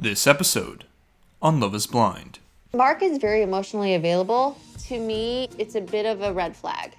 This episode on Love is Blind. Mark is very emotionally available. To me, it's a bit of a red flag.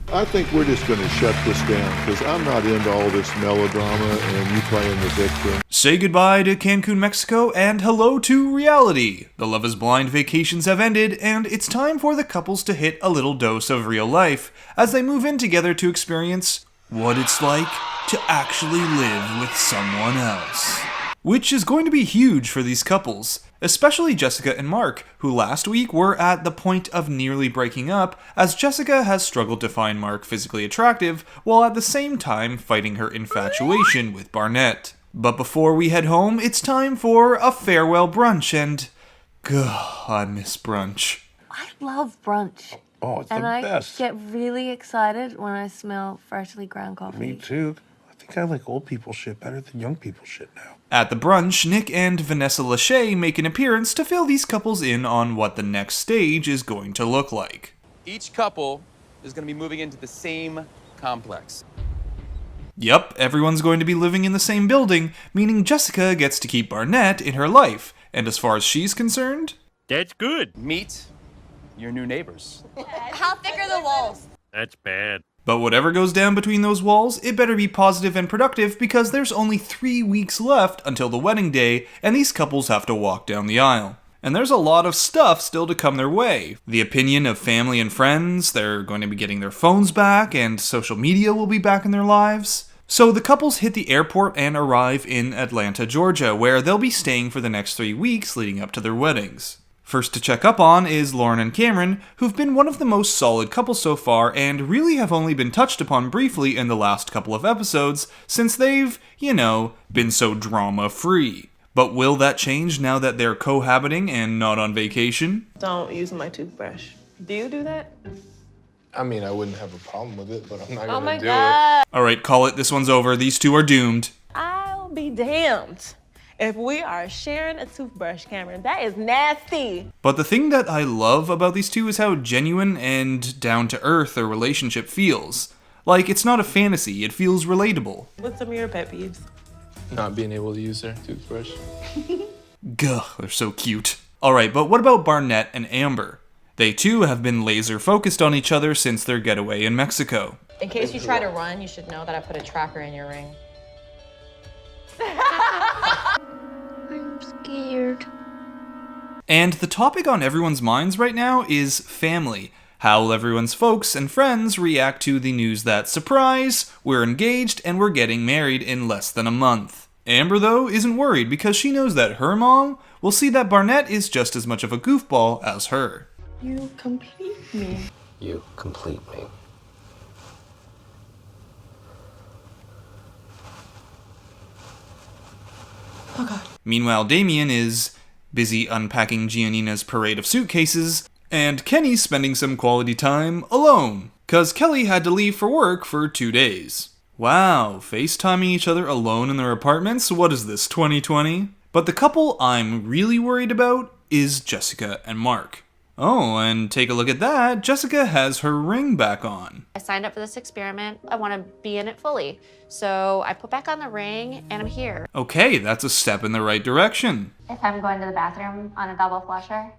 I think we're just going to shut this down because I'm not into all this melodrama and you playing the victim. Say goodbye to Cancun, Mexico, and hello to reality. The Love is Blind vacations have ended, and it's time for the couples to hit a little dose of real life as they move in together to experience what it's like to actually live with someone else. Which is going to be huge for these couples, especially Jessica and Mark, who last week were at the point of nearly breaking up, as Jessica has struggled to find Mark physically attractive, while at the same time fighting her infatuation with Barnett. But before we head home, it's time for a farewell brunch, and gah, I miss brunch. I love brunch. Oh, it's the And I best. get really excited when I smell freshly ground coffee. Me too. I think I like old people shit better than young people shit now. At the brunch, Nick and Vanessa Lachey make an appearance to fill these couples in on what the next stage is going to look like. Each couple is going to be moving into the same complex. Yep, everyone's going to be living in the same building, meaning Jessica gets to keep Barnett in her life, and as far as she's concerned, That's good. Meet your new neighbors. How thick are the walls? That's bad. but whatever goes down between those walls, it better be positive and productive because there's only 3 weeks left until the wedding day, and these couples have to walk down the aisle. And there's a lot of stuff still to come their way. The opinion of family and friends, they're going to be getting their phones back, and social media will be back in their lives. So the couples hit the airport and arrive in Atlanta, Georgia, where they'll be staying for the next 3 weeks leading up to their weddings. First to check up on is Lauren and Cameron, who've been one of the most solid couples so far and really have only been touched upon briefly in the last couple of episodes since they've, been so drama-free. But will that change now that they're cohabiting and not on vacation? Don't use my toothbrush. Do you do that? I mean, I wouldn't have a problem with it, but I'm not Oh gonna my do god. Alright, call it, this one's over, these two are doomed. I'll be damned if we are sharing a toothbrush, Cameron. That is nasty. But the thing that I love about these two is how genuine and down-to-earth their relationship feels. Like, it's not a fantasy, it feels relatable. What's some of your pet peeves? it. Not being able to use their toothbrush. Gah, they're so cute. Alright, but what about Barnett and Amber? They too have been laser focused on each other since their getaway in Mexico. In case you try to run, you should know that I put a tracker in your ring. I'm scared. And the topic on everyone's minds right now is family. How will everyone's folks and friends react to the news that, surprise, we're engaged and we're getting married in less than a month? Amber, though, isn't worried because she knows that her mom will see that Barnett is just as much of a goofball as her. You complete me. You complete me. Meanwhile, Damien is busy unpacking Giannina's parade of suitcases, and Kenny's spending some quality time alone, cause Kelly had to leave for work for 2 days. Wow, FaceTiming each other alone in their apartments? What is this, 2020? But the couple I'm really worried about is Jessica and Mark. Oh, and take a look at that, Jessica has her ring back on. I signed up for this experiment. I want to be in it fully. So I put back on the ring and I'm here. Okay, that's a step in the right direction. If I'm going to the bathroom on a double flusher.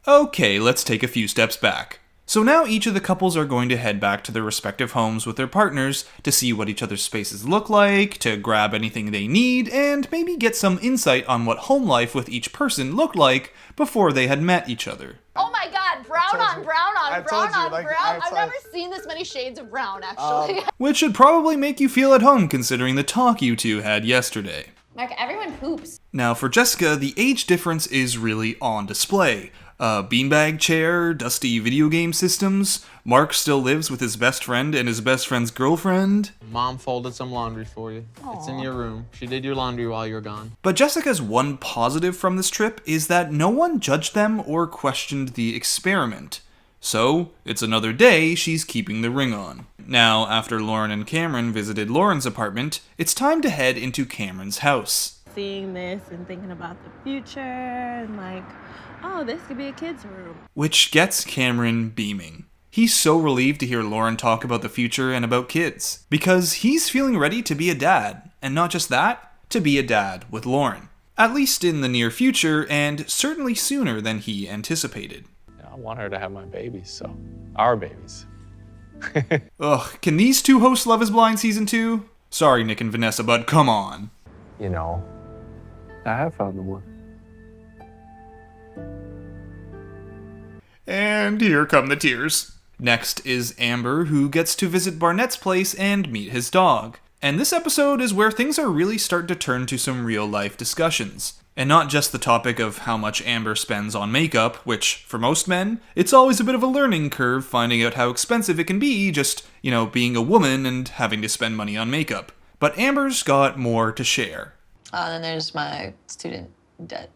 Okay, let's take a few steps back. So now each of the couples are going to head back to their respective homes with their partners to see what each other's spaces look like, to grab anything they need, and maybe get some insight on what home life with each person looked like before they had met each other. Oh my god, brown on brown on brown on brown. I've told- never seen this many shades of brown, actually. Which should probably make you feel at home considering the talk you two had yesterday. Mark, everyone poops. Now for Jessica, the age difference is really on display. A beanbag chair, dusty video game systems, Mark still lives with his best friend and his best friend's girlfriend. Mom folded some laundry for you. It's in your room. She did your laundry while you were gone. But Jessica's one positive from this trip is that no one judged them or questioned the experiment. So, it's another day she's keeping the ring on. Now, after Lauren and Cameron visited Lauren's apartment, it's time to head into Cameron's house. Seeing this and thinking about the future and like Oh, this could be a kid's room. which gets Cameron beaming. He's so relieved to hear Lauren talk about the future and about kids, because he's feeling ready to be a dad, and not just that, to be a dad with Lauren. At least in the near future, and certainly sooner than he anticipated. I want her to have my babies, so our babies. Ugh, can these two host Love is Blind Season 2? Sorry, Nick and Vanessa, but come on. You know, I have found the one. And here come the tears. Next is Amber, who gets to visit Barnett's place and meet his dog. And this episode is where things are really starting to turn to some real-life discussions. And not just the topic of how much Amber spends on makeup, which, for most men, it's always a bit of a learning curve finding out how expensive it can be just, being a woman and having to spend money on makeup. But Amber's got more to share. Then there's my student debt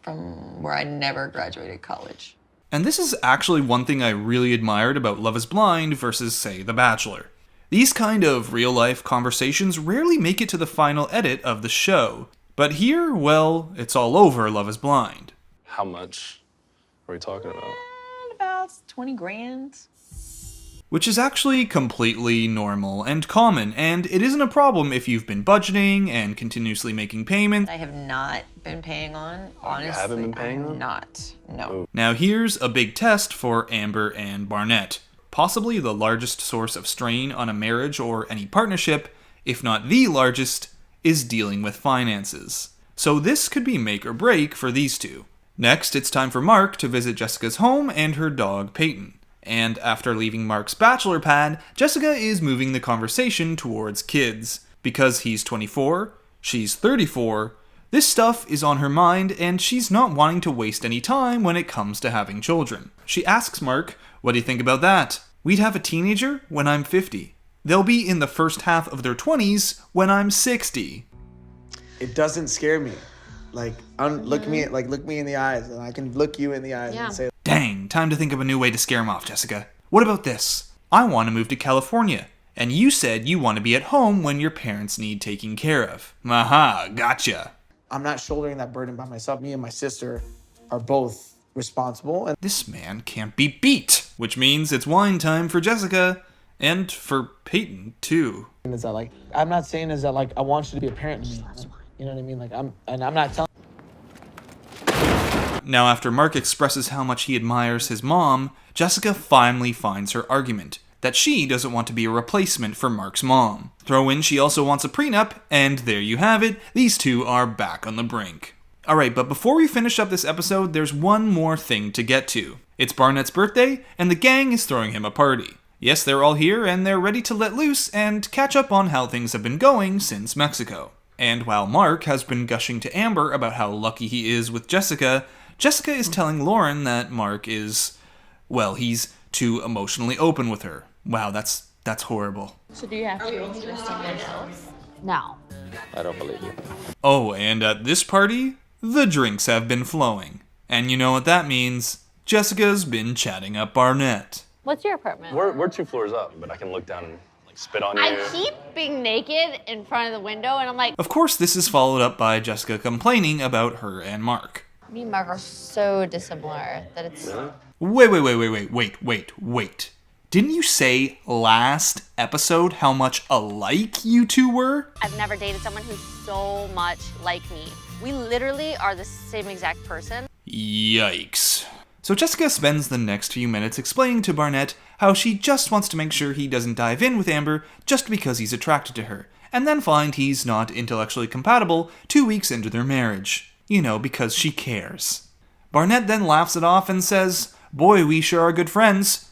from where I never graduated college. And this is actually one thing I really admired about Love is Blind versus, say, The Bachelor. These kind of real-life conversations rarely make it to the final edit of the show. But here, well, it's all over Love is Blind. How much are we talking about? About 20 grand. Which is actually completely normal and common, and it isn't a problem if you've been budgeting and continuously making payments. I have not been paying on, honestly. You haven't been paying on? Not, no. Now here's a big test for Amber and Barnett. Possibly the largest source of strain on a marriage or any partnership, if not the largest, is dealing with finances. So this could be make or break for these two. Next, it's time for Mark to visit Jessica's home and her dog Peyton. And after leaving Mark's bachelor pad, Jessica is moving the conversation towards kids. Because he's 24, she's 34, this stuff is on her mind and she's not wanting to waste any time when it comes to having children. She asks Mark, "What do you think about that? We'd have a teenager when I'm 50. They'll be in the first half of their 20s when I'm 60. It doesn't scare me. Look me in the eyes, and I can look you in the eyes and say, Dang, time to think of a new way to scare him off, Jessica. What about this? I want to move to California, and you said you want to be at home when your parents need taking care of. Aha, gotcha. I'm not shouldering that burden by myself. Me and my sister are both responsible. And this man can't be beat, which means it's wine time for Jessica, and for Peyton, too. Is that I'm not saying I want you to be a parent. You know what I mean? I'm not telling. Now, after Mark expresses how much he admires his mom, Jessica finally finds her argument, that she doesn't want to be a replacement for Mark's mom. Throw in she also wants a prenup, and there you have it, these two are back on the brink. Alright, but before we finish up this episode, there's one more thing to get to. It's Barnett's birthday, and the gang is throwing him a party. Yes, they're all here, and they're ready to let loose and catch up on how things have been going since Mexico. And while Mark has been gushing to Amber about how lucky he is with Jessica, Jessica is telling Lauren that Mark is, well, he's too emotionally open with her. Wow, that's horrible. So do you have to interest someone else? No. I don't believe you. Oh, and at this party, the drinks have been flowing. And you know what that means. Jessica's been chatting up Barnett. What's your apartment? We're 2 floors up, but I can look down and spit on you. I keep being naked in front of the window, and I'm like... Of course, this is followed up by Jessica complaining about her and Mark. Me and Mark are so dissimilar that it's... Really? Wait. Didn't you say last episode how much alike you two were? I've never dated someone who's so much like me. We literally are the same exact person. Yikes. So Jessica spends the next few minutes explaining to Barnett how she just wants to make sure he doesn't dive in with Amber just because he's attracted to her, and then find he's not intellectually compatible 2 weeks into their marriage. Because she cares. Barnett then laughs it off and says, "Boy, we sure are good friends.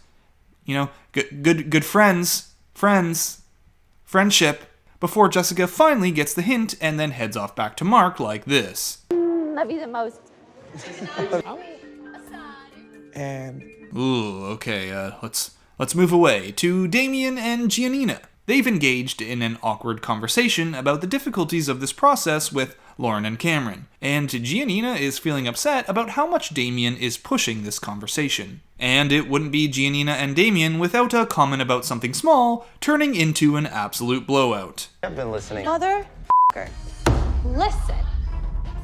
Good friends. Friendship." Before Jessica finally gets the hint and then heads off back to Mark like this. Love you the most. And Ooh, okay, let's move away to Damien and Giannina. They've engaged in an awkward conversation about the difficulties of this process with Lauren and Cameron, and Giannina is feeling upset about how much Damien is pushing this conversation. And it wouldn't be Giannina and Damien without a comment about something small turning into an absolute blowout. I've been listening. Mother Listen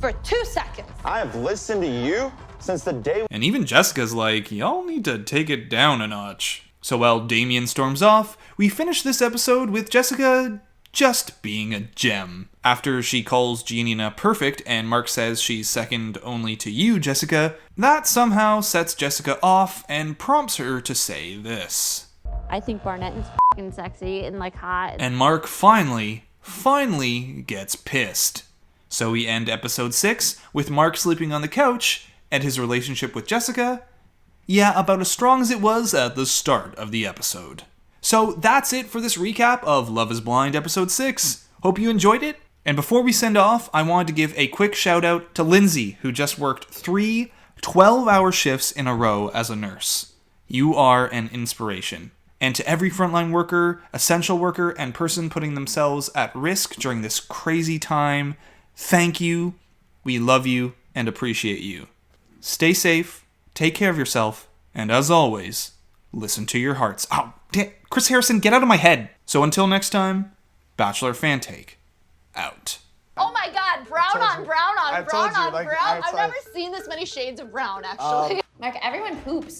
for 2 seconds. I have listened to you since the day. And even Jessica's like, y'all need to take it down a notch. So while Damien storms off, we finish this episode with Jessica just being a gem. After she calls Giannina perfect and Mark says she's second only to you, Jessica, that somehow sets Jessica off and prompts her to say this. I think Barnett is f***ing sexy and like hot. And Mark finally gets pissed. So we end episode 6 with Mark sleeping on the couch and his relationship with Jessica, yeah, about as strong as it was at the start of the episode. So that's it for this recap of Love is Blind episode 6. Hope you enjoyed it. And before we send off, I wanted to give a quick shout out to Lindsay, who just worked 3 12-hour shifts in a row as a nurse. You are an inspiration. And to every frontline worker, essential worker, and person putting themselves at risk during this crazy time, thank you. We love you and appreciate you. Stay safe, take care of yourself, and as always, listen to your hearts. Oh, damn, Chris Harrison, get out of my head. So until next time, Bachelor Fantake, out. Oh my god, brown on brown on brown on brown. I've never seen seen this many shades of brown, actually. Mark, everyone poops.